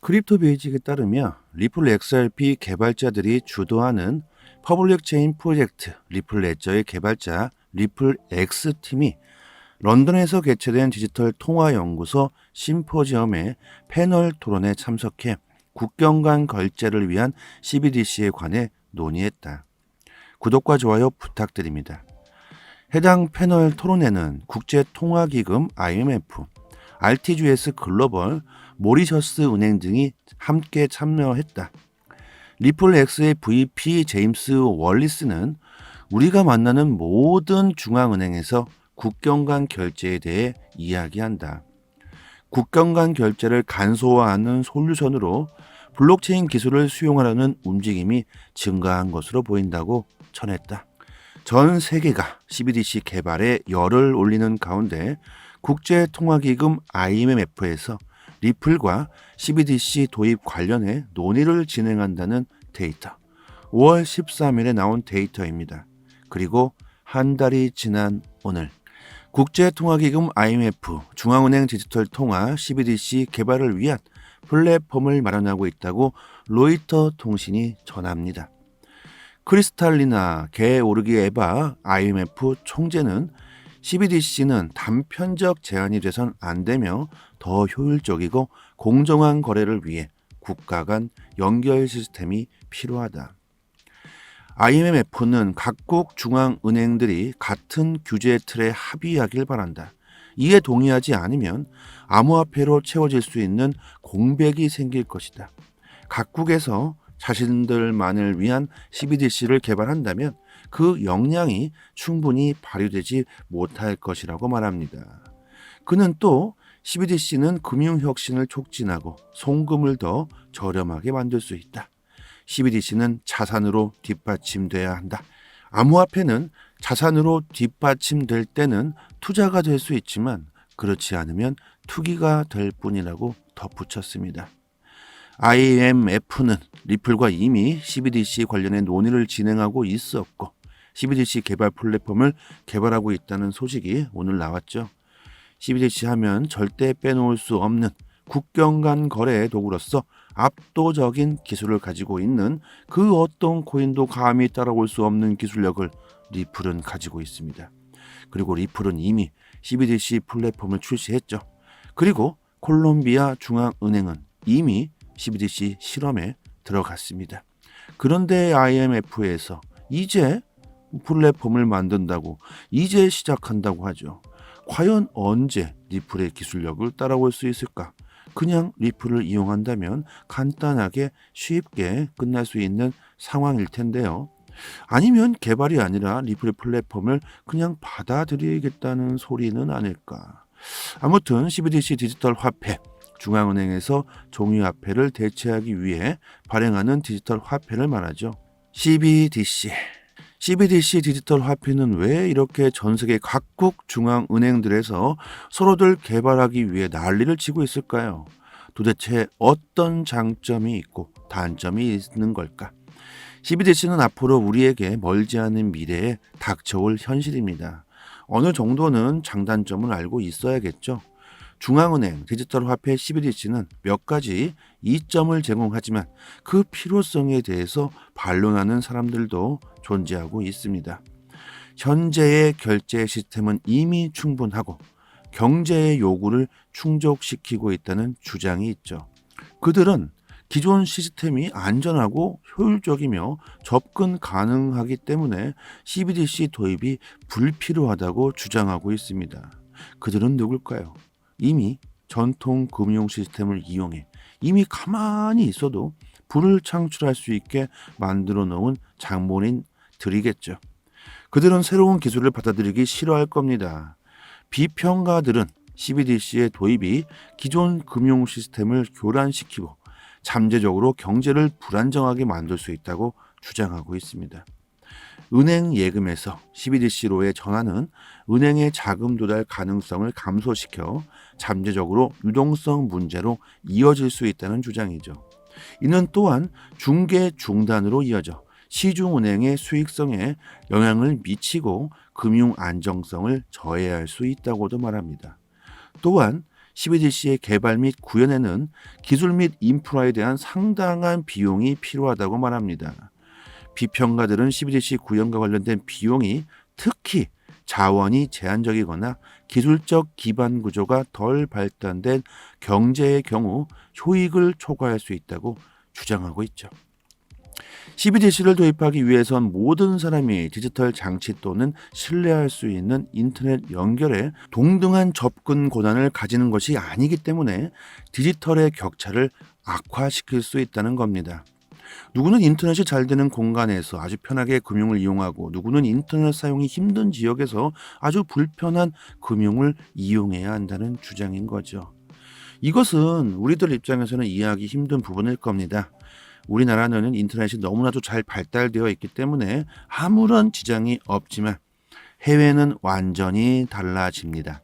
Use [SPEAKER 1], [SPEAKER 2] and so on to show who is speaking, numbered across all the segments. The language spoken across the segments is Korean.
[SPEAKER 1] 크립토 베이직에 따르면 리플 XRP 개발자들이 주도하는 퍼블릭 체인 프로젝트 리플 레저의 개발자 리플 X 팀이 런던에서 개최된 디지털 통화 연구소 심포지엄의 패널 토론에 참석해 국경 간 결제를 위한 CBDC에 관해 논의했다. 구독과 좋아요 부탁드립니다. 해당 패널 토론회는 국제통화기금 IMF, RTGS 글로벌, 모리셔스 은행 등이 함께 참여했다. 리플 X의 VP 제임스 월리스는 우리가 만나는 모든 중앙은행에서 국경 간 결제에 대해 이야기한다. 국경 간 결제를 간소화하는 솔루션으로 블록체인 기술을 수용하려는 움직임이 증가한 것으로 보인다고 전했다. 전 세계가 CBDC 개발에 열을 올리는 가운데 국제통화기금 IMF에서 리플과 CBDC 도입 관련해 논의를 진행한다는 데이터. 5월 13일에 나온 데이터입니다. 그리고 한 달이 지난 오늘 국제통화기금 IMF 중앙은행 디지털 통화 CBDC 개발을 위한 플랫폼을 마련하고 있다고 로이터 통신이 전합니다. 크리스탈리나 게오르기 에바 IMF 총재는 CBDC는 단편적 제한이 돼선 안 되며 더 효율적이고 공정한 거래를 위해 국가 간 연결 시스템이 필요하다. IMF는 각국 중앙은행들이 같은 규제 틀에 합의하길 바란다. 이에 동의하지 않으면 암호화폐로 채워질 수 있는 공백이 생길 것이다. 각국에서 자신들만을 위한 CBDC를 개발한다면 그 역량이 충분히 발휘되지 못할 것이라고 말합니다. 그는 또 CBDC는 금융혁신을 촉진하고 송금을 더 저렴하게 만들 수 있다. CBDC는 자산으로 뒷받침돼야 한다. 암호화폐는 자산으로 뒷받침될 때는 투자가 될 수 있지만 그렇지 않으면 투기가 될 뿐이라고 덧붙였습니다. IMF는 리플과 이미 CBDC 관련해 논의를 진행하고 있었고 CBDC 개발 플랫폼을 개발하고 있다는 소식이 오늘 나왔죠. CBDC 하면 절대 빼놓을 수 없는 국경 간 거래의 도구로서 압도적인 기술을 가지고 있는 그 어떤 코인도 감히 따라올 수 없는 기술력을 리플은 가지고 있습니다. 그리고 리플은 이미 CBDC 플랫폼을 출시했죠. 그리고 콜롬비아 중앙은행은 이미 CBDC 실험에 들어갔습니다. 그런데 IMF에서 이제 플랫폼을 만든다고 이제 시작한다고 하죠. 과연 언제 리플의 기술력을 따라올 수 있을까? 그냥 리플을 이용한다면 간단하게 쉽게 끝날 수 있는 상황일 텐데요. 아니면 개발이 아니라 리플의 플랫폼을 그냥 받아들이겠다는 소리는 아닐까? 아무튼 CBDC 디지털 화폐, 중앙은행에서 종이화폐를 대체하기 위해 발행하는 디지털 화폐를 말하죠. CBDC. CBDC 디지털 화폐는 왜 이렇게 전 세계 각국 중앙은행들에서 서로들 개발하기 위해 난리를 치고 있을까요? 도대체 어떤 장점이 있고 단점이 있는 걸까? CBDC는 앞으로 우리에게 멀지 않은 미래에 닥쳐올 현실입니다. 어느 정도는 장단점을 알고 있어야겠죠. 중앙은행 디지털 화폐 CBDC는 몇 가지 이점을 제공하지만 그 필요성에 대해서 반론하는 사람들도 존재하고 있습니다. 현재의 결제 시스템은 이미 충분하고 경제의 요구를 충족시키고 있다는 주장이 있죠. 그들은 기존 시스템이 안전하고 효율적이며 접근 가능하기 때문에 CBDC 도입이 불필요하다고 주장하고 있습니다. 그들은 누굴까요? 이미 전통 금융 시스템을 이용해 이미 가만히 있어도 불을 창출할 수 있게 만들어 놓은 장본인들이겠죠. 그들은 새로운 기술을 받아들이기 싫어할 겁니다. 비평가들은 CBDC의 도입이 기존 금융 시스템을 교란시키고 잠재적으로 경제를 불안정하게 만들 수 있다고 주장하고 있습니다. 은행 예금에서 CBDC로의 전환은 은행의 자금 조달 가능성을 감소시켜 잠재적으로 유동성 문제로 이어질 수 있다는 주장이죠. 이는 또한 중개 중단으로 이어져 시중은행의 수익성에 영향을 미치고 금융 안정성을 저해할 수 있다고도 말합니다. 또한 CBDC의 개발 및 구현에는 기술 및 인프라에 대한 상당한 비용이 필요하다고 말합니다. 비평가들은 CBDC 구현과 관련된 비용이 특히 자원이 제한적이거나 기술적 기반 구조가 덜 발달된 경제의 경우 효익을 초과할 수 있다고 주장하고 있죠. CBDC를 도입하기 위해선 모든 사람이 디지털 장치 또는 신뢰할 수 있는 인터넷 연결에 동등한 접근 권한을 가지는 것이 아니기 때문에 디지털의 격차를 악화시킬 수 있다는 겁니다. 누구는 인터넷이 잘 되는 공간에서 아주 편하게 금융을 이용하고 누구는 인터넷 사용이 힘든 지역에서 아주 불편한 금융을 이용해야 한다는 주장인 거죠. 이것은 우리들 입장에서는 이해하기 힘든 부분일 겁니다. 우리나라는 인터넷이 너무나도 잘 발달되어 있기 때문에 아무런 지장이 없지만 해외는 완전히 달라집니다.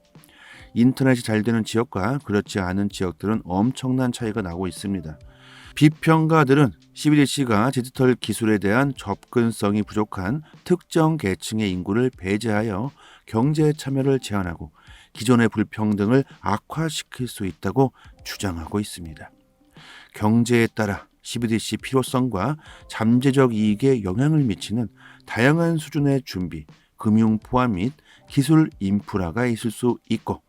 [SPEAKER 1] 인터넷이 잘 되는 지역과 그렇지 않은 지역들은 엄청난 차이가 나고 있습니다. 비평가들은 CBDC가 디지털 기술에 대한 접근성이 부족한 특정 계층의 인구를 배제하여 경제 참여를 제한하고 기존의 불평등을 악화시킬 수 있다고 주장하고 있습니다. 경제에 따라 CBDC 필요성과 잠재적 이익에 영향을 미치는 다양한 수준의 준비, 금융 포함 및 기술 인프라가 있을 수 있고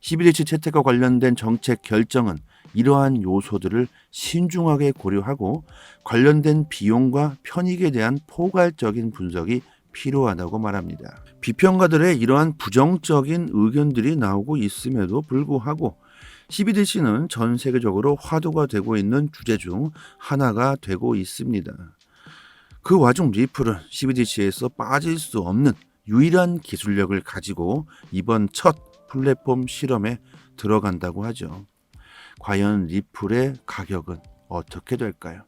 [SPEAKER 1] CBDC 채택과 관련된 정책 결정은 이러한 요소들을 신중하게 고려하고 관련된 비용과 편익에 대한 포괄적인 분석이 필요하다고 말합니다. 비평가들의 이러한 부정적인 의견들이 나오고 있음에도 불구하고 CBDC는 전 세계적으로 화두가 되고 있는 주제 중 하나가 되고 있습니다. 그 와중 리플은 CBDC에서 빠질 수 없는 유일한 기술력을 가지고 이번 첫 플랫폼 실험에 들어간다고 하죠. 과연 리플의 가격은 어떻게 될까요?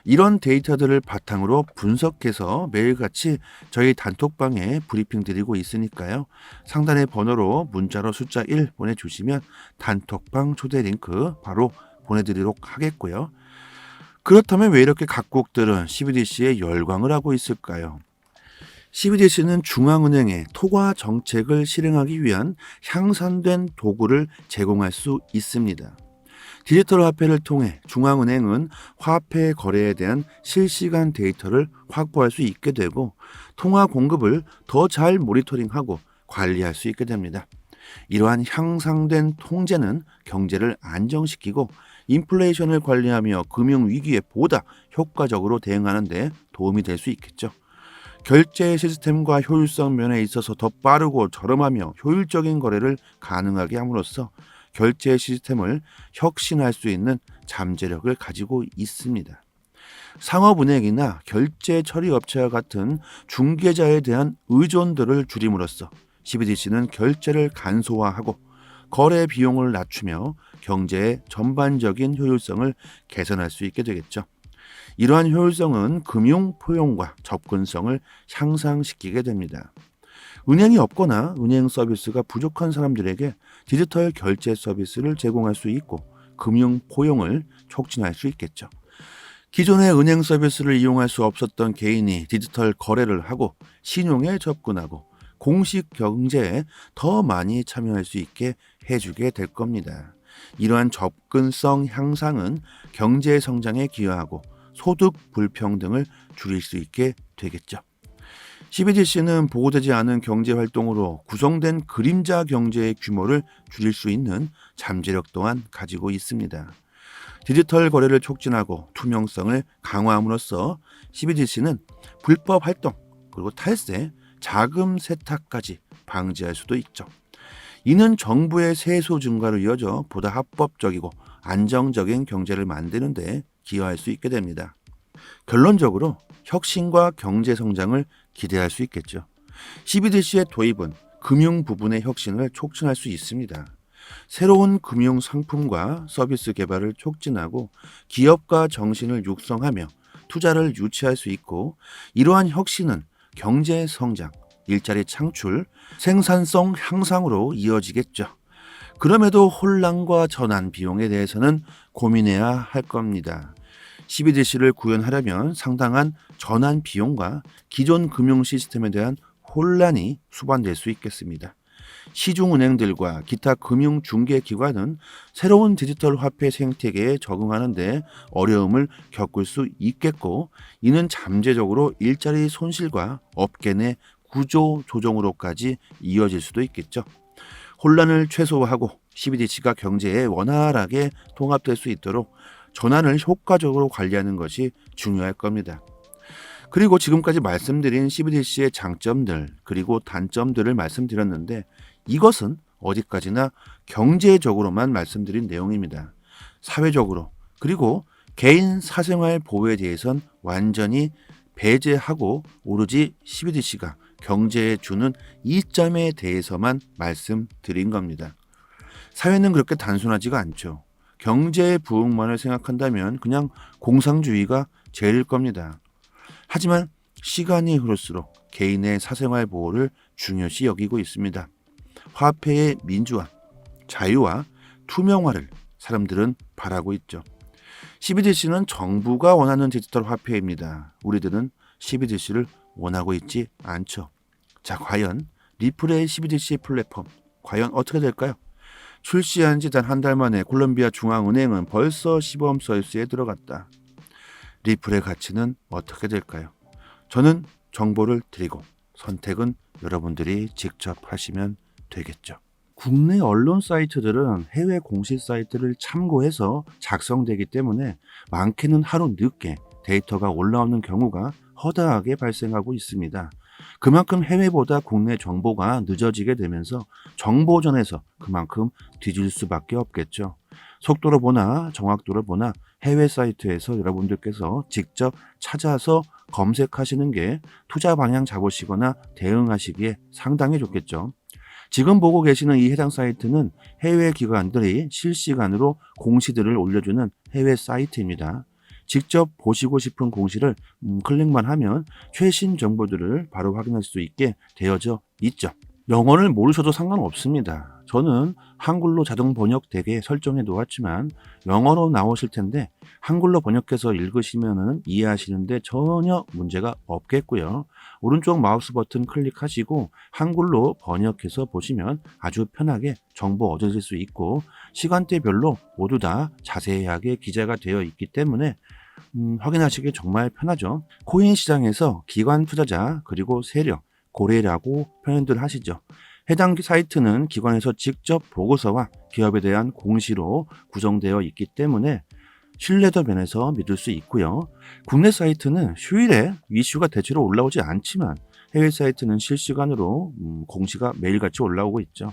[SPEAKER 1] 이런 데이터들을 바탕으로 분석해서 매일같이 저희 단톡방에 브리핑 드리고 있으니까요. 상단의 번호로 문자로 숫자 1 보내주시면 단톡방 초대 링크 바로 보내드리도록 하겠고요. 그렇다면 왜 이렇게 각국들은 CBDC에 열광을 하고 있을까요? CBDC는 중앙은행에 토과 정책을 실행하기 위한 향상된 도구를 제공할 수 있습니다. 디지털 화폐를 통해 중앙은행은 화폐 거래에 대한 실시간 데이터를 확보할 수 있게 되고 통화 공급을 더 잘 모니터링하고 관리할 수 있게 됩니다. 이러한 향상된 통제는 경제를 안정시키고 인플레이션을 관리하며 금융위기에 보다 효과적으로 대응하는 데 도움이 될 수 있겠죠. 결제 시스템과 효율성 면에 있어서 더 빠르고 저렴하며 효율적인 거래를 가능하게 함으로써 결제 시스템을 혁신할 수 있는 잠재력을 가지고 있습니다. 상업은행이나 결제 처리 업체와 같은 중개자에 대한 의존도를 줄임으로써 CBDC는 결제를 간소화하고 거래 비용을 낮추며 경제의 전반적인 효율성을 개선할 수 있게 되겠죠. 이러한 효율성은 금융 포용과 접근성을 향상시키게 됩니다. 은행이 없거나 은행 서비스가 부족한 사람들에게 디지털 결제 서비스를 제공할 수 있고 금융 포용을 촉진할 수 있겠죠. 기존의 은행 서비스를 이용할 수 없었던 개인이 디지털 거래를 하고 신용에 접근하고 공식 경제에 더 많이 참여할 수 있게 해주게 될 겁니다. 이러한 접근성 향상은 경제 성장에 기여하고 소득 불평등을 줄일 수 있게 되겠죠. CBDC는 보고되지 않은 경제 활동으로 구성된 그림자 경제의 규모를 줄일 수 있는 잠재력 또한 가지고 있습니다. 디지털 거래를 촉진하고 투명성을 강화함으로써 CBDC는 불법 활동, 그리고 탈세, 자금 세탁까지 방지할 수도 있죠. 이는 정부의 세수 증가로 이어져 보다 합법적이고 안정적인 경제를 만드는 데 기여할 수 있게 됩니다. 결론적으로 혁신과 경제 성장을 기대할 수 있겠죠. CBDC의 도입은 금융 부분의 혁신을 촉진할 수 있습니다. 새로운 금융 상품과 서비스 개발을 촉진하고 기업가 정신을 육성하며 투자를 유치할 수 있고 이러한 혁신은 경제 성장, 일자리 창출, 생산성 향상으로 이어지겠죠. 그럼에도 혼란과 전환 비용에 대해서는 고민해야 할 겁니다. CBDC를 구현하려면 상당한 전환 비용과 기존 금융 시스템에 대한 혼란이 수반될 수 있겠습니다. 시중은행들과 기타 금융중개기관은 새로운 디지털 화폐 생태계에 적응하는데 어려움을 겪을 수 있겠고, 이는 잠재적으로 일자리 손실과 업계 내 구조 조정으로까지 이어질 수도 있겠죠. 혼란을 최소화하고 CBDC가 경제에 원활하게 통합될 수 있도록 전환을 효과적으로 관리하는 것이 중요할 겁니다. 그리고 지금까지 말씀드린 CBDC의 장점들 그리고 단점들을 말씀드렸는데, 이것은 어디까지나 경제적으로만 말씀드린 내용입니다. 사회적으로 그리고 개인 사생활 보호에 대해선 완전히 배제하고 오로지 CBDC가 경제에 주는 이점에 대해서만 말씀드린 겁니다. 사회는 그렇게 단순하지가 않죠. 경제의 부흥만을 생각한다면 그냥 공상주의가 제일일 겁니다. 하지만 시간이 흐를수록 개인의 사생활 보호를 중요시 여기고 있습니다. 화폐의 민주화, 자유와 투명화를 사람들은 바라고 있죠. CBDC는 정부가 원하는 디지털 화폐입니다. 우리들은 CBDC를 원하고 있지 않죠. 자, 과연 리플의 CBDC 플랫폼 과연 어떻게 될까요? 출시한 지 단 한 달 만에 콜롬비아 중앙은행은 벌써 시범 설치에 들어갔다. 리플의 가치는 어떻게 될까요? 저는 정보를 드리고 선택은 여러분들이 직접 하시면 되겠죠. 국내 언론 사이트들은 해외 공식 사이트를 참고해서 작성되기 때문에 많게는 하루 늦게 데이터가 올라오는 경우가 허다하게 발생하고 있습니다. 그만큼 해외보다 국내 정보가 늦어지게 되면서 정보전에서 그만큼 뒤질 수밖에 없겠죠. 속도로 보나 정확도로 보나 해외 사이트에서 여러분들께서 직접 찾아서 검색하시는 게 투자 방향 잡으시거나 대응하시기에 상당히 좋겠죠. 지금 보고 계시는 이 해당 사이트는 해외 기관들이 실시간으로 공시들을 올려주는 해외 사이트입니다. 직접 보시고 싶은 공시를 클릭만 하면 최신 정보들을 바로 확인할 수 있게 되어져 있죠. 영어를 모르셔도 상관없습니다. 저는 한글로 자동 번역되게 설정해 놓았지만 영어로 나오실 텐데 한글로 번역해서 읽으시면 이해하시는데 전혀 문제가 없겠고요. 오른쪽 마우스 버튼 클릭하시고 한글로 번역해서 보시면 아주 편하게 정보 얻으실 수 있고, 시간대별로 모두 다 자세하게 기재가 되어 있기 때문에 확인하시기 정말 편하죠. 코인 시장에서 기관 투자자 그리고 세력, 고래라고 표현들 하시죠. 해당 사이트는 기관에서 직접 보고서와 기업에 대한 공시로 구성되어 있기 때문에 신뢰도 면에서 믿을 수 있고요. 국내 사이트는 휴일에 이슈가 대체로 올라오지 않지만 해외 사이트는 실시간으로 공시가 매일같이 올라오고 있죠.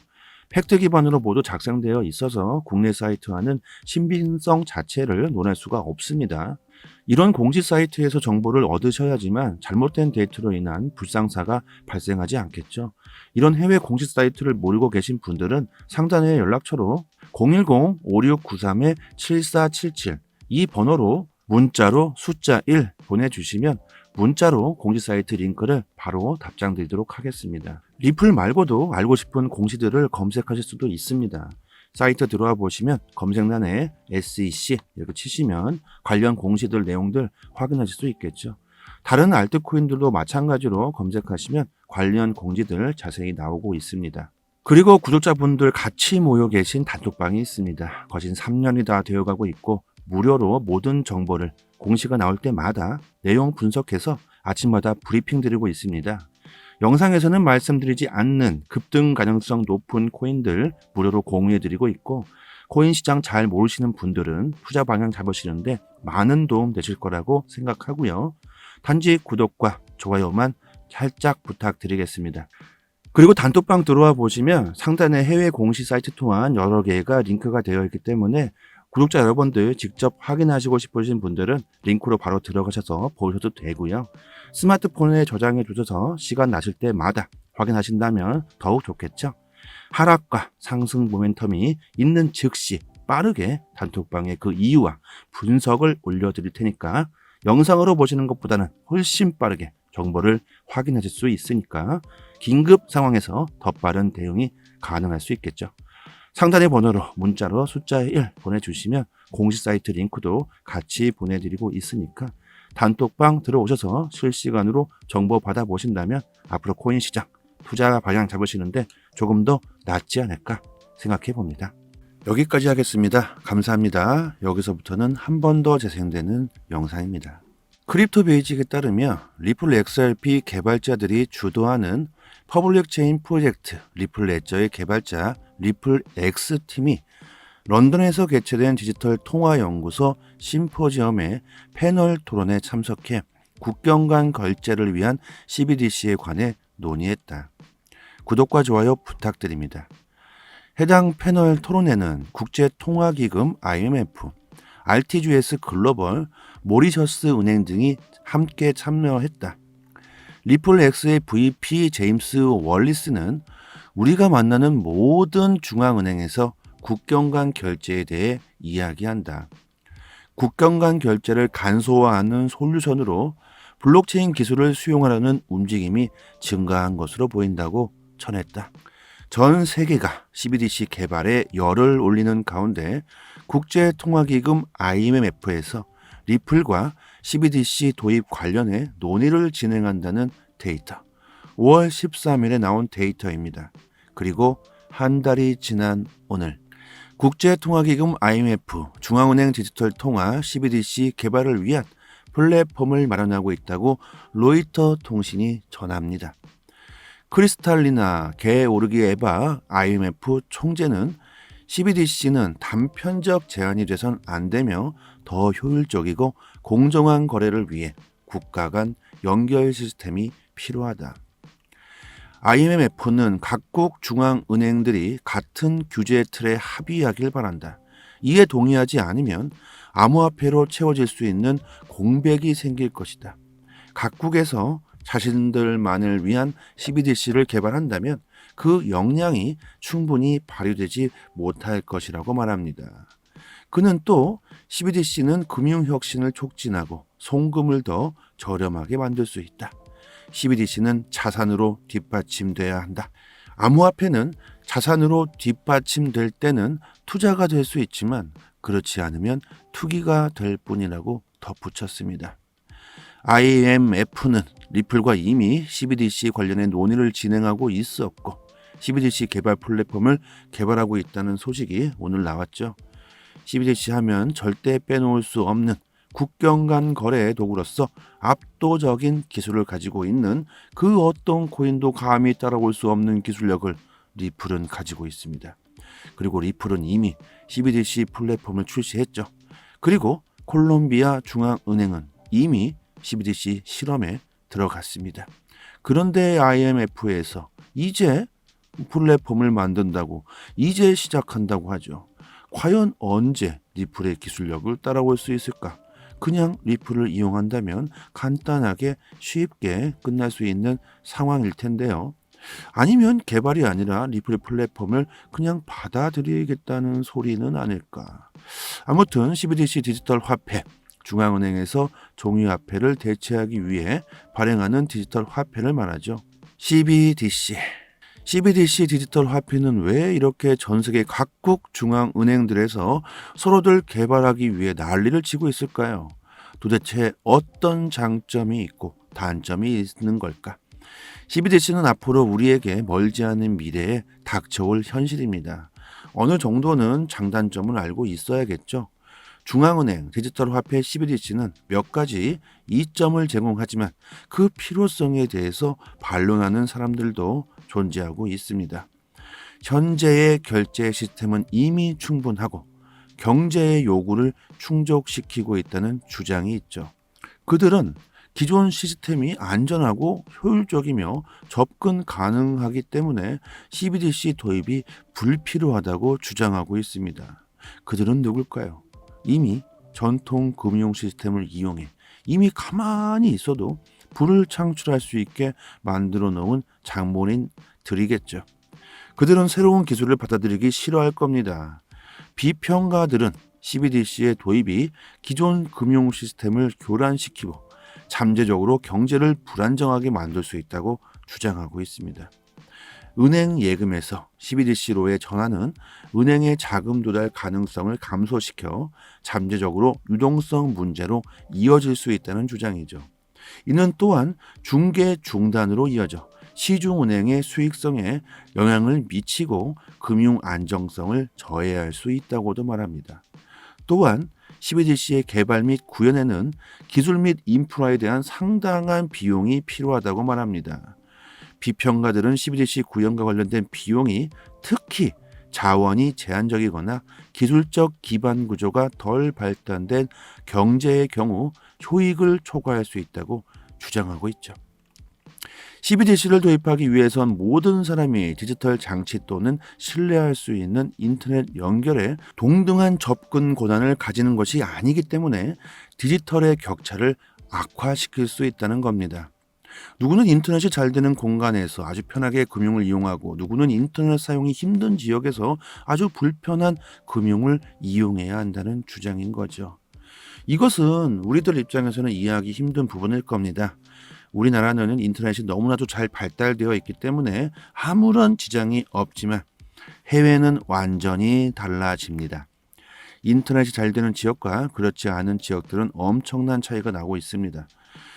[SPEAKER 1] 팩트 기반으로 모두 작성되어 있어서 국내 사이트와는 신빙성 자체를 논할 수가 없습니다. 이런 공시 사이트에서 정보를 얻으셔야지만 잘못된 데이터로 인한 불상사가 발생하지 않겠죠. 이런 해외 공시 사이트를 모르고 계신 분들은 상단의 연락처로 010-5693-7477 이 번호로 문자로 숫자 1 보내주시면 문자로 공시 사이트 링크를 바로 답장 드리도록 하겠습니다. 리플 말고도 알고 싶은 공시들을 검색하실 수도 있습니다. 사이트 들어와 보시면 검색란에 SEC 이렇게 치시면 관련 공시들 내용들 확인하실 수 있겠죠. 다른 알트코인들도 마찬가지로 검색하시면 관련 공지들 자세히 나오고 있습니다. 그리고 구독자분들 같이 모여 계신 단톡방이 있습니다. 거진 3년이 다 되어가고 있고 무료로 모든 정보를 공시가 나올 때마다 내용 분석해서 아침마다 브리핑 드리고 있습니다. 영상에서는 말씀드리지 않는 급등 가능성 높은 코인들 무료로 공유해드리고 있고, 코인 시장 잘 모르시는 분들은 투자 방향 잡으시는데 많은 도움 되실 거라고 생각하고요. 단지 구독과 좋아요만 살짝 부탁드리겠습니다. 그리고 단톡방 들어와 보시면 상단에 해외 공시 사이트 또한 여러 개가 링크가 되어 있기 때문에 구독자 여러분들 직접 확인하시고 싶으신 분들은 링크로 바로 들어가셔서 보셔도 되고요. 스마트폰에 저장해 주셔서 시간 나실 때마다 확인하신다면 더욱 좋겠죠. 하락과 상승 모멘텀이 있는 즉시 빠르게 단톡방에 그 이유와 분석을 올려드릴 테니까 영상으로 보시는 것보다는 훨씬 빠르게 정보를 확인하실 수 있으니까 긴급 상황에서 더 빠른 대응이 가능할 수 있겠죠. 상단의 번호로 문자로 숫자 1 보내주시면 공식 사이트 링크도 같이 보내드리고 있으니까 단톡방 들어오셔서 실시간으로 정보 받아보신다면 앞으로 코인 시장 투자 방향 잡으시는데 조금 더 낫지 않을까 생각해 봅니다. 여기까지 하겠습니다. 감사합니다. 여기서부터는 한 번 더 재생되는 영상입니다. 크립토 베이직에 따르면 리플 XRP 개발자들이 주도하는 퍼블릭 체인 프로젝트 리플 레저의 개발자 리플 X팀이 런던에서 개최된 디지털 통화연구소 심포지엄의 패널 토론에 참석해 국경 간 결제를 위한 CBDC에 관해 논의했다. 구독과 좋아요 부탁드립니다. 해당 패널 토론회는 국제통화기금 IMF, RTGS 글로벌, 모리셔스 은행 등이 함께 참여했다. 리플 X의 VP 제임스 월리스는 우리가 만나는 모든 중앙은행에서 국경 간 결제에 대해 이야기한다. 국경 간 결제를 간소화하는 솔루션으로 블록체인 기술을 수용하려는 움직임이 증가한 것으로 보인다고 전했다. 전 세계가 CBDC 개발에 열을 올리는 가운데 국제통화기금 IMF에서 리플과 CBDC 도입 관련해 논의를 진행한다는 데이터. 5월 13일에 나온 데이터입니다. 그리고 한 달이 지난 오늘 국제통화기금 IMF 중앙은행 디지털 통화 CBDC 개발을 위한 플랫폼을 마련하고 있다고 로이터 통신이 전합니다. 크리스탈리나 게오르기에바 IMF 총재는 CBDC는 단편적 제한이 돼선 안 되며 더 효율적이고 공정한 거래를 위해 국가 간 연결 시스템이 필요하다. IMF는 각국 중앙은행들이 같은 규제 틀에 합의하길 바란다. 이에 동의하지 않으면 암호화폐로 채워질 수 있는 공백이 생길 것이다. 각국에서 자신들만을 위한 CBDC를 개발한다면 그 역량이 충분히 발휘되지 못할 것이라고 말합니다. 그는 또 CBDC는 금융혁신을 촉진하고 송금을 더 저렴하게 만들 수 있다. CBDC는 자산으로 뒷받침돼야 한다. 암호화폐는 자산으로 뒷받침될 때는 투자가 될 수 있지만 그렇지 않으면 투기가 될 뿐이라고 덧붙였습니다. IMF는 리플과 이미 CBDC 관련해 논의를 진행하고 있었고 CBDC 개발 플랫폼을 개발하고 있다는 소식이 오늘 나왔죠. CBDC 하면 절대 빼놓을 수 없는 국경 간 거래의 도구로서 압도적인 기술을 가지고 있는 그 어떤 코인도 감히 따라올 수 없는 기술력을 리플은 가지고 있습니다. 그리고 리플은 이미 CBDC 플랫폼을 출시했죠. 그리고 콜롬비아 중앙은행은 이미 CBDC 실험에 들어갔습니다. 그런데 IMF에서 이제 플랫폼을 만든다고 이제 시작한다고 하죠. 과연 언제 리플의 기술력을 따라올 수 있을까? 그냥 리플을 이용한다면 간단하게 쉽게 끝날 수 있는 상황일 텐데요. 아니면 개발이 아니라 리플 플랫폼을 그냥 받아들이겠다는 소리는 아닐까. 아무튼 CBDC 디지털 화폐, 중앙은행에서 종이화폐를 대체하기 위해 발행하는 디지털 화폐를 말하죠. CBDC. CBDC 디지털 화폐는 왜 이렇게 전 세계 각국 중앙은행들에서 서로들 개발하기 위해 난리를 치고 있을까요? 도대체 어떤 장점이 있고 단점이 있는 걸까? CBDC는 앞으로 우리에게 멀지 않은 미래에 닥쳐올 현실입니다. 어느 정도는 장단점을 알고 있어야겠죠. 중앙은행 디지털 화폐 CBDC는 몇 가지 이점을 제공하지만 그 필요성에 대해서 반론하는 사람들도 존재하고 있습니다. 현재의 결제 시스템은 이미 충분하고 경제의 요구를 충족시키고 있다는 주장이 있죠. 그들은 기존 시스템이 안전하고 효율적이며 접근 가능하기 때문에 CBDC 도입이 불필요하다고 주장하고 있습니다. 그들은 누굴까요? 이미 전통 금융 시스템을 이용해 이미 가만히 있어도 부를 창출할 수 있게 만들어 놓은 장본인들이겠죠. 그들은 새로운 기술을 받아들이기 싫어할 겁니다. 비평가들은 CBDC의 도입이 기존 금융 시스템을 교란시키고 잠재적으로 경제를 불안정하게 만들 수 있다고 주장하고 있습니다. 은행 예금에서 CBDC로의 전환은 은행의 자금 조달 가능성을 감소시켜 잠재적으로 유동성 문제로 이어질 수 있다는 주장이죠. 이는 또한 중개 중단으로 이어져 시중은행의 수익성에 영향을 미치고 금융 안정성을 저해할 수 있다고도 말합니다. 또한 CBDC의 개발 및 구현에는 기술 및 인프라에 대한 상당한 비용이 필요하다고 말합니다. 비평가들은 CBDC 구현과 관련된 비용이 특히 자원이 제한적이거나 기술적 기반 구조가 덜 발달된 경제의 경우 효익을 초과할 수 있다고 주장하고 있죠. CBDC를 도입하기 위해선 모든 사람이 디지털 장치 또는 신뢰할 수 있는 인터넷 연결에 동등한 접근 권한을 가지는 것이 아니기 때문에 디지털의 격차를 악화시킬 수 있다는 겁니다. 누구는 인터넷이 잘 되는 공간에서 아주 편하게 금융을 이용하고 누구는 인터넷 사용이 힘든 지역에서 아주 불편한 금융을 이용해야 한다는 주장인 거죠. 이것은 우리들 입장에서는 이해하기 힘든 부분일 겁니다. 우리나라는 인터넷이 너무나도 잘 발달되어 있기 때문에 아무런 지장이 없지만 해외는 완전히 달라집니다. 인터넷이 잘 되는 지역과 그렇지 않은 지역들은 엄청난 차이가 나고 있습니다.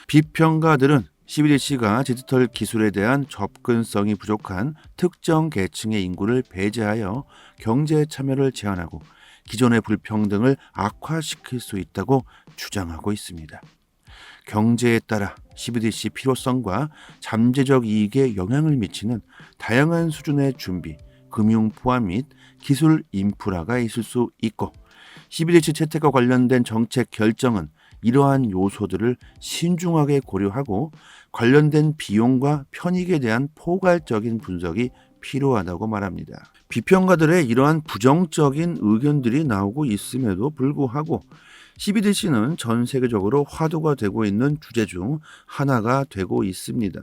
[SPEAKER 1] 비평가들은 CBDC가 디지털 기술에 대한 접근성이 부족한 특정 계층의 인구를 배제하여 경제 참여를 제한하고 기존의 불평등을 악화시킬 수 있다고 주장하고 있습니다. 경제에 따라 CBDC 필요성과 잠재적 이익에 영향을 미치는 다양한 수준의 준비, 금융 포함 및 기술 인프라가 있을 수 있고 CBDC 채택과 관련된 정책 결정은 이러한 요소들을 신중하게 고려하고 관련된 비용과 편익에 대한 포괄적인 분석이 필요하다고 말합니다. 비평가들의 이러한 부정적인 의견들이 나오고 있음에도 불구하고 CBDC는 전 세계적으로 화두가 되고 있는 주제 중 하나가 되고 있습니다.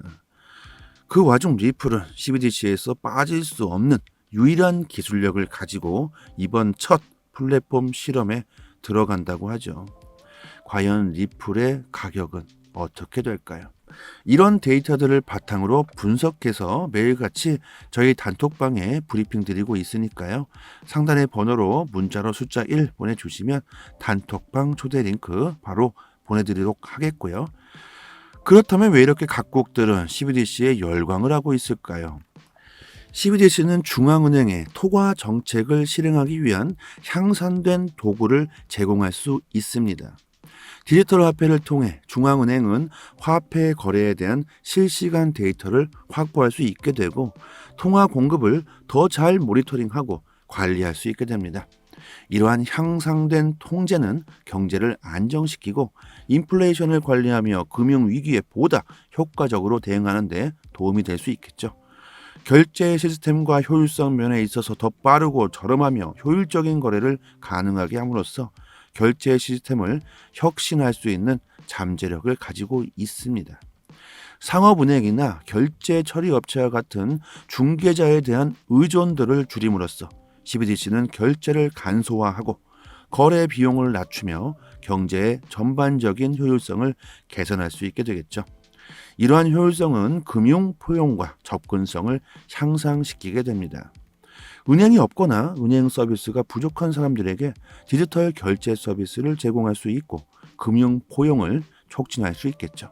[SPEAKER 1] 그 와중 리플은 CBDC에서 빠질 수 없는 유일한 기술력을 가지고 이번 첫 플랫폼 실험에 들어간다고 하죠. 과연 리플의 가격은 어떻게 될까요? 이런 데이터들을 바탕으로 분석해서 매일같이 저희 단톡방에 브리핑 드리고 있으니까요. 상단의 번호로 문자로 숫자 1 보내주시면 단톡방 초대 링크 바로 보내드리도록 하겠고요. 그렇다면 왜 이렇게 각국들은 CBDC에 열광을 하고 있을까요? CBDC는 중앙은행의 토과 정책을 실행하기 위한 향상된 도구를 제공할 수 있습니다. 디지털 화폐를 통해 중앙은행은 화폐 거래에 대한 실시간 데이터를 확보할 수 있게 되고 통화 공급을 더 잘 모니터링하고 관리할 수 있게 됩니다. 이러한 향상된 통제는 경제를 안정시키고 인플레이션을 관리하며 금융위기에 보다 효과적으로 대응하는 데 도움이 될 수 있겠죠. 결제 시스템과 효율성 면에 있어서 더 빠르고 저렴하며 효율적인 거래를 가능하게 함으로써 결제 시스템을 혁신할 수 있는 잠재력을 가지고 있습니다. 상업은행이나 결제 처리 업체와 같은 중개자에 대한 의존도를 줄임으로써 CBDC는 결제를 간소화하고 거래 비용을 낮추며 경제의 전반적인 효율성을 개선할 수 있게 되겠죠. 이러한 효율성은 금융 포용과 접근성을 향상시키게 됩니다. 은행이 없거나 은행 서비스가 부족한 사람들에게 디지털 결제 서비스를 제공할 수 있고 금융 포용을 촉진할 수 있겠죠.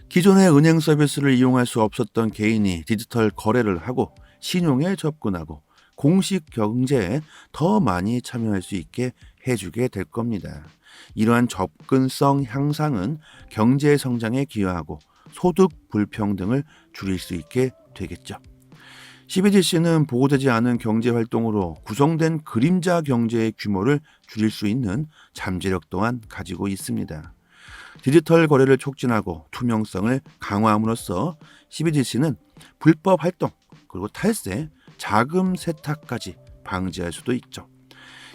[SPEAKER 1] 기존의 은행 서비스를 이용할 수 없었던 개인이 디지털 거래를 하고 신용에 접근하고 공식 경제에 더 많이 참여할 수 있게 해주게 될 겁니다. 이러한 접근성 향상은 경제 성장에 기여하고 소득 불평등을 줄일 수 있게 되겠죠. CBDC는 보호되지 않은 경제활동으로 구성된 그림자 경제의 규모를 줄일 수 있는 잠재력 또한 가지고 있습니다. 디지털 거래를 촉진하고 투명성을 강화함으로써 CBDC는 불법 활동, 그리고 탈세, 자금 세탁까지 방지할 수도 있죠.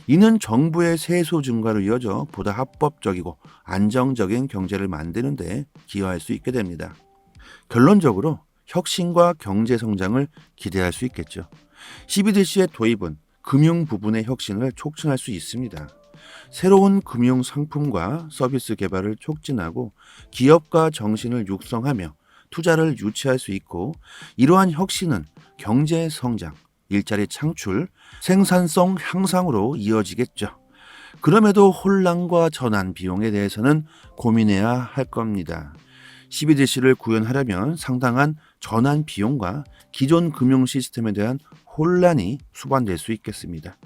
[SPEAKER 1] 이는 정부의 세수 증가로 이어져 보다 합법적이고 안정적인 경제를 만드는 데 기여할 수 있게 됩니다. 결론적으로 혁신과 경제 성장을 기대할 수 있겠죠. CBDC의 도입은 금융 부분의 혁신을 촉진할 수 있습니다. 새로운 금융 상품과 서비스 개발을 촉진하고 기업가 정신을 육성하며 투자를 유치할 수 있고 이러한 혁신은 경제 성장, 일자리 창출, 생산성 향상으로 이어지겠죠. 그럼에도 혼란과 전환 비용에 대해서는 고민해야 할 겁니다. CBDC를 구현하려면 상당한 전환 비용과 기존 금융 시스템에 대한 혼란이 수반될 수 있겠습니다.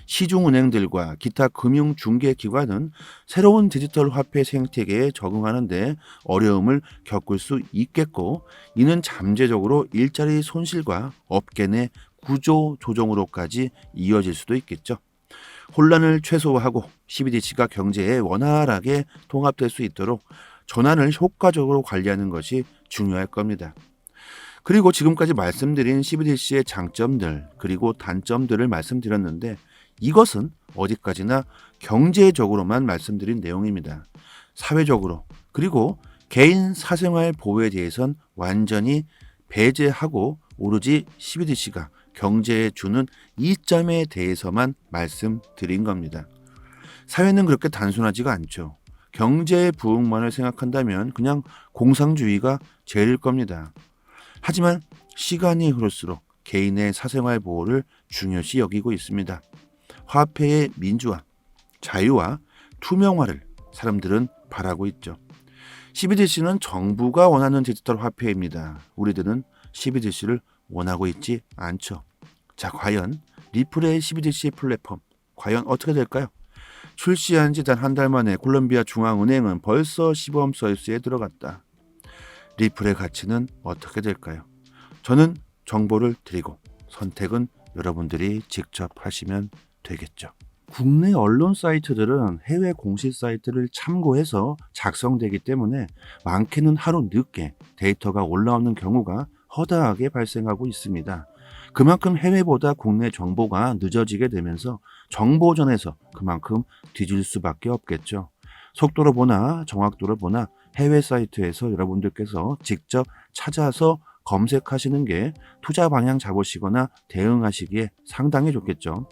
[SPEAKER 1] 시중은행들과 기타 금융 중개 기관은 새로운 디지털 화폐 생태계에 적응하는 데 어려움을 겪을 수 있겠고, 이는 잠재적으로 일자리 손실과 업계 내 구조 조정으로까지 이어질 수도 있겠죠. 혼란을 최소화하고 CBDC가 경제에 원활하게 통합될 수 있도록 전환을 효과적으로 관리하는 것이 중요할 겁니다. 그리고 지금까지 말씀드린 CBDC의 장점들 그리고 단점들을 말씀드렸는데, 이것은 어디까지나 경제적으로만 말씀드린 내용입니다. 사회적으로 그리고 개인 사생활 보호에 대해선 완전히 배제하고 오로지 CBDC가 경제에 주는 이점에 대해서만 말씀드린 겁니다. 사회는 그렇게 단순하지가 않죠. 경제의 부흥만을 생각한다면 그냥 공상주의가 제일일 겁니다. 하지만 시간이 흐를수록 개인의 사생활 보호를 중요시 여기고 있습니다. 화폐의 민주화, 자유와 투명화를 사람들은 바라고 있죠. CBDC는 정부가 원하는 디지털 화폐입니다. 우리들은 CBDC를 원하고 있지 않죠. 자, 과연 리플의 CBDC 플랫폼 과연 어떻게 될까요? 출시한 지 단 한 달 만에 콜롬비아 중앙은행은 벌써 시범 서비스에 들어갔다. 리플의 가치는 어떻게 될까요? 저는 정보를 드리고 선택은 여러분들이 직접 하시면 되겠죠. 국내 언론 사이트들은 해외 공식 사이트를 참고해서 작성되기 때문에 많게는 하루 늦게 데이터가 올라오는 경우가 허다하게 발생하고 있습니다. 그만큼 해외보다 국내 정보가 늦어지게 되면서 정보전에서 그만큼 뒤질 수밖에 없겠죠. 속도로 보나 정확도를 보나 해외 사이트에서 여러분들께서 직접 찾아서 검색하시는 게 투자 방향 잡으시거나 대응하시기에 상당히 좋겠죠.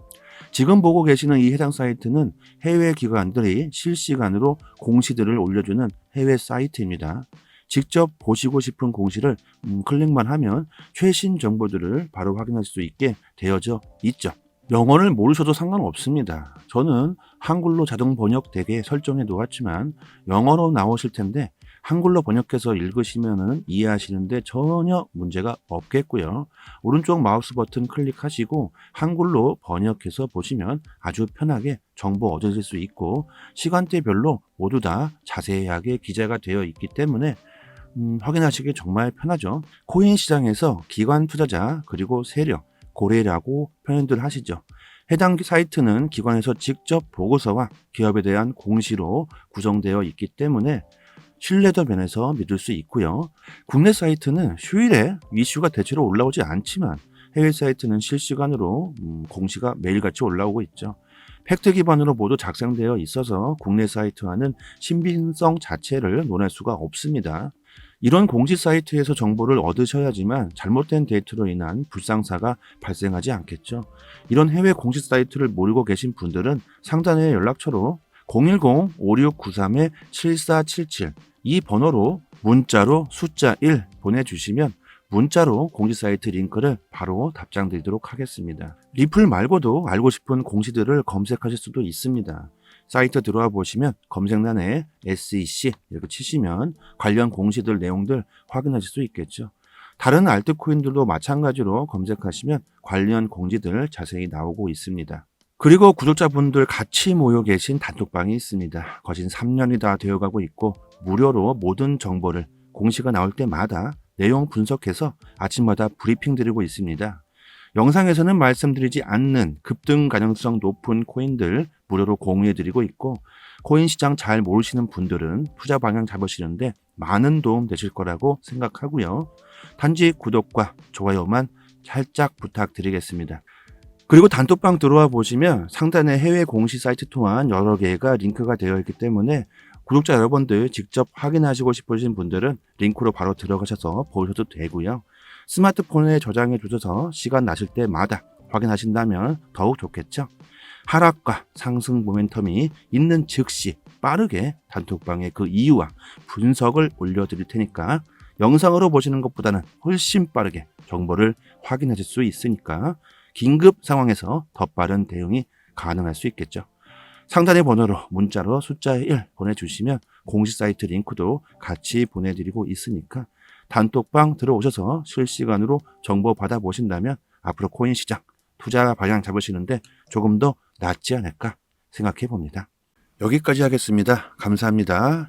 [SPEAKER 1] 지금 보고 계시는 이 해당 사이트는 해외 기관들이 실시간으로 공시들을 올려주는 해외 사이트입니다. 직접 보시고 싶은 공시를 클릭만 하면 최신 정보들을 바로 확인할 수 있게 되어져 있죠. 영어를 모르셔도 상관없습니다. 저는 한글로 자동 번역되게 설정해 놓았지만 영어로 나오실 텐데 한글로 번역해서 읽으시면 이해하시는데 전혀 문제가 없겠고요. 오른쪽 마우스 버튼 클릭하시고 한글로 번역해서 보시면 아주 편하게 정보 얻으실 수 있고, 시간대별로 모두 다 자세하게 기재가 되어 있기 때문에 확인하시기 정말 편하죠. 코인 시장에서 기관 투자자 그리고 세력, 고래라고 표현들 하시죠. 해당 사이트는 기관에서 직접 보고서와 기업에 대한 공시로 구성되어 있기 때문에 신뢰도 면에서 믿을 수 있고요. 국내 사이트는 휴일에 이슈가 대체로 올라오지 않지만 해외 사이트는 실시간으로 공시가 매일같이 올라오고 있죠. 팩트 기반으로 모두 작성되어 있어서 국내 사이트와는 신빙성 자체를 논할 수가 없습니다. 이런 공식 사이트에서 정보를 얻으셔야지만 잘못된 데이터로 인한 불상사가 발생하지 않겠죠. 이런 해외 공식 사이트를 모르고 계신 분들은 상단의 연락처로 010-5693-7477 이 번호로 문자로 숫자 1 보내주시면 문자로 공식 사이트 링크를 바로 답장 드리도록 하겠습니다. 리플 말고도 알고 싶은 공시들을 검색하실 수도 있습니다. 사이트 들어와 보시면 검색란에 SEC 이렇게 치시면 관련 공시들 내용들 확인하실 수 있겠죠. 다른 알트코인들도 마찬가지로 검색하시면 관련 공지들 자세히 나오고 있습니다. 그리고 구독자분들 같이 모여 계신 단톡방이 있습니다. 거진 3년이 다 되어가고 있고 무료로 모든 정보를 공시가 나올 때마다 내용 분석해서 아침마다 브리핑 드리고 있습니다. 영상에서는 말씀드리지 않는 급등 가능성 높은 코인들 무료로 공유해드리고 있고, 코인 시장 잘 모르시는 분들은 투자 방향 잡으시는데 많은 도움 되실 거라고 생각하고요. 단지 구독과 좋아요만 살짝 부탁드리겠습니다. 그리고 단톡방 들어와 보시면 상단에 해외 공시 사이트 또한 여러 개가 링크가 되어 있기 때문에 구독자 여러분들 직접 확인하시고 싶으신 분들은 링크로 바로 들어가셔서 보셔도 되고요. 스마트폰에 저장해 두셔서 시간 나실 때마다 확인하신다면 더욱 좋겠죠. 하락과 상승 모멘텀이 있는 즉시 빠르게 단톡방에 그 이유와 분석을 올려드릴 테니까 영상으로 보시는 것보다는 훨씬 빠르게 정보를 확인하실 수 있으니까 긴급 상황에서 더 빠른 대응이 가능할 수 있겠죠. 상단의 번호로 문자로 숫자 1 보내주시면 공식 사이트 링크도 같이 보내드리고 있으니까 단톡방 들어오셔서 실시간으로 정보 받아보신다면 앞으로 코인 시장 투자 방향 잡으시는데 조금 더 낫지 않을까 생각해 봅니다. 여기까지 하겠습니다. 감사합니다.